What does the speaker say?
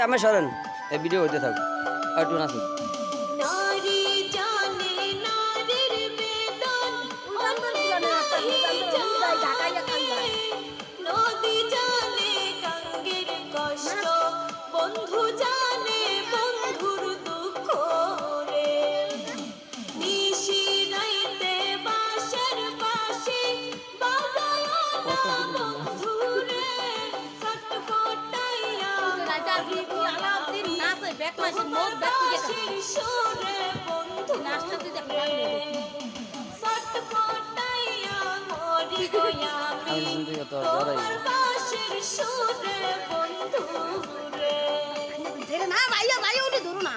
আমি সরেন এই ভিডিও হইতে থাক আর একটু নাচুন নারী জানে নারীর বেদন নদী জানে গঙ্গের কষ্ট বন্ধু জানে বন্ধুর দুঃখ রে নিশি রাইতে বাঁশের পাশে বাজায় না বন্ধুরে ছটফটাইয়া বাঁশির সুরে বন্ধু রে ছটফটাইয়া মরি গো আমি তোমার বাঁশির সুরে বন্ধু রে না ভাইয়া ভাইয়া উঠে ধরো না